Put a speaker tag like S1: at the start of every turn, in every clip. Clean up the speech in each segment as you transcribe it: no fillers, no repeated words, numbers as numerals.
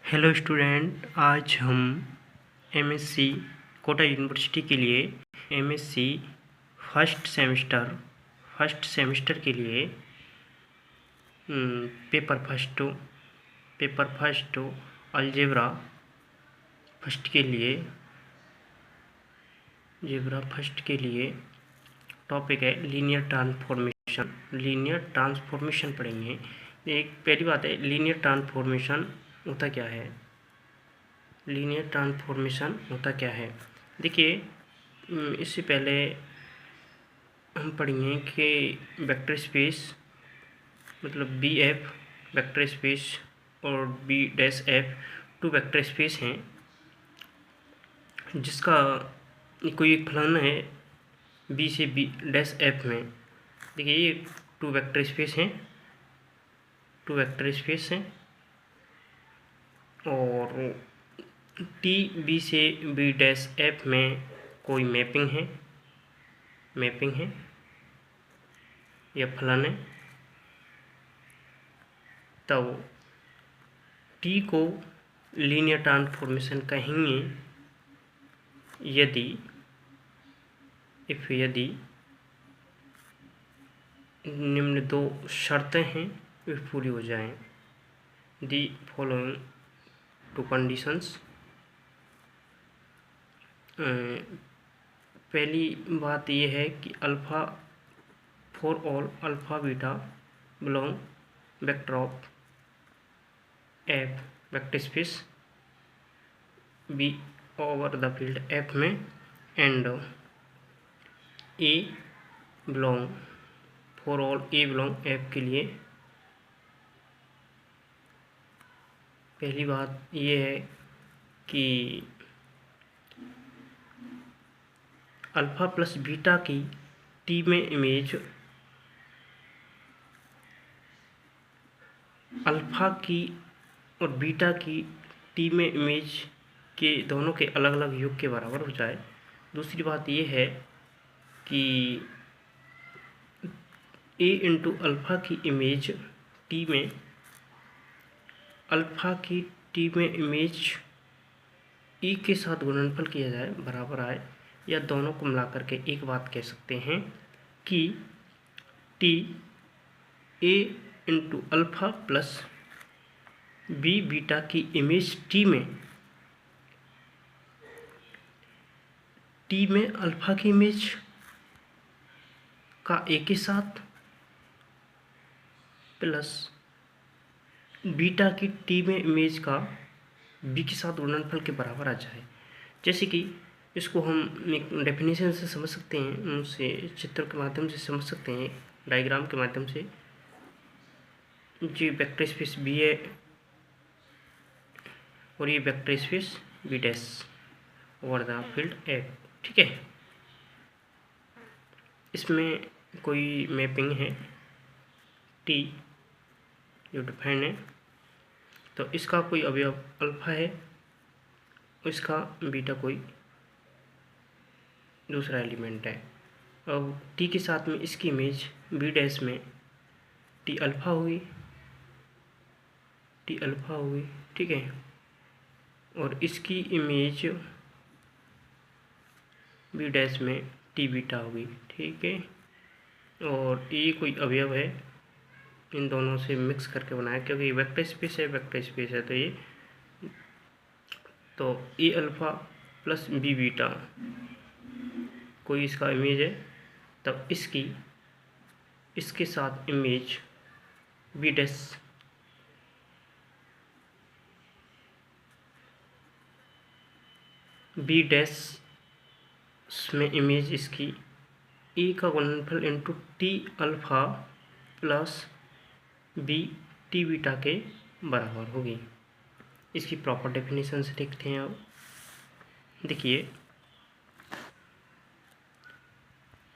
S1: Hello student, आज हम MSc Kota university के लिए एमएससी फर्स्ट सेमेस्टर के लिए पेपर फर्स्ट अलजेब्रा फर्स्ट के लिए टॉपिक है लीनियर ट्रांसफॉर्मेशन पढ़ेंगे। एक पहली बात है, लीनियर ट्रांसफॉर्मेशन होता क्या है। देखिए, इससे पहले हम पढ़ेंगे कि वेक्टर स्पेस मतलब बी एफ वेक्टर स्पेस और B dash F two vector space हैं, जिसका कोई एक फलन है बी से बी डैश एफ में। देखिए, ये टू वेक्टर स्पेस हैं और टी बी से बी डैश एफ में कोई मैपिंग है या फलन है। तब टी को लीनियर ट्रांसफॉर्मेशन कहेंगे यदि निम्न दो शर्तें हैं वे पूरी हो जाएं। The following two conditions. पहली बात यह है कि alpha for all alpha beta belong vector of F vector space B over the field F में and A belong for all A belong F के लिए। पहली बात यह है कि अल्फ़ा प्लस बीटा की टी में इमेज अल्फ़ा की और बीटा की टी में इमेज के दोनों के अलग अलग योग के बराबर हो जाए। दूसरी बात यह है कि ए इंटू अल्फ़ा की इमेज टी में अल्फ़ा की टी में इमेज ई के साथ गुणनफल किया जाए बराबर आए, या दोनों को मिलाकर के एक बात कह सकते हैं कि T A into alpha plus B beta की इमेज टी में अल्फ़ा की इमेज का ए के साथ प्लस बीटा की टी में इमेज का बी के साथ गुणनफल के बराबर आ जाए। जैसे कि इसको हम एक डेफिनेशन से समझ सकते हैं, उनसे चित्र के माध्यम से समझ सकते हैं, डायग्राम के माध्यम से। जी वेक्टर स्पेस बी है और ये vector space B dash over the field F, ठीक है। इसमें कोई मैपिंग है टी जो डिफाइन है, तो इसका कोई अवयव अल्फ़ा है, इसका बीटा कोई दूसरा एलिमेंट है। अब टी के साथ में इसकी इमेज बी डैश में टी अल्फ़ा हुई, ठीक है, और इसकी इमेज बी डैश में टी बीटा हुई, ठीक है। और ये कोई अवयव है, इन दोनों से मिक्स करके बनाया, क्योंकि वेक्टर स्पेस है तो A alpha plus B beta कोई इसका इमेज है, तब इसके साथ इमेज बी डैश में इमेज इसकी ए का गुणनफल into T alpha plus B T beta के बराबर होगी। इसकी प्रॉपर डेफिनेशन से देखते हैं। अब देखिए,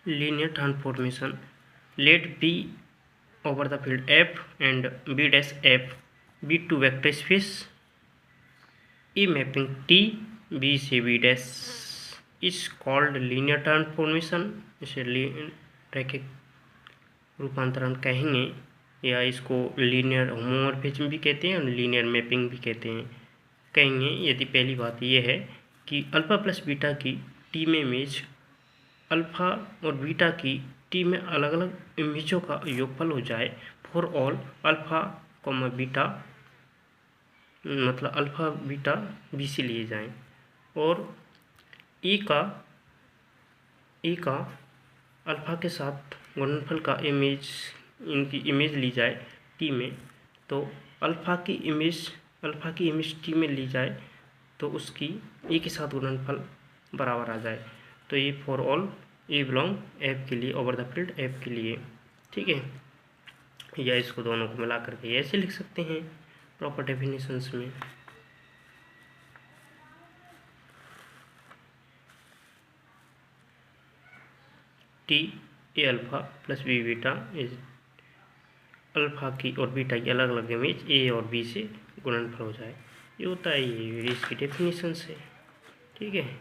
S1: linear transformation let B over the field F and B dash F B to vector space A mapping T B से B dash is called linear transformation. इसे रैखिक रूपांतरण कहेंगे, या इसको लीनियर होमोमॉर्फिज्म भी कहते हैं और लीनियर मैपिंग भी कहते हैं। कहेंगे यदि पहली बात यह है कि अल्फ़ा प्लस बीटा की टी में इमेज अल्फ़ा और बीटा की टी में अलग अलग इमेजों का योगफल हो जाए फॉर ऑल अल्फ़ा बीटा, मतलब अल्फ़ा बीटा बी से लिए जाएं, और ए का अल्फ़ा के साथ गुणनफल का इनकी इमेज ली जाए टी में, तो अल्फ़ा की इमेज टी में ली जाए तो उसकी ए के साथ गुणनफल बराबर आ जाए। तो ये for all A belong F के लिए, ओवर द फील्ड एफ के लिए, ठीक है। या इसको दोनों को मिला करके ऐसे लिख सकते हैं प्रॉपर डेफिनेशंस में। T A alpha plus B beta is alpha की और बीटा की अलग अलग इमेज ए और बी से गुणनफल हो जाए। ये होता है, ये इसकी डेफिनेशन है, ठीक है।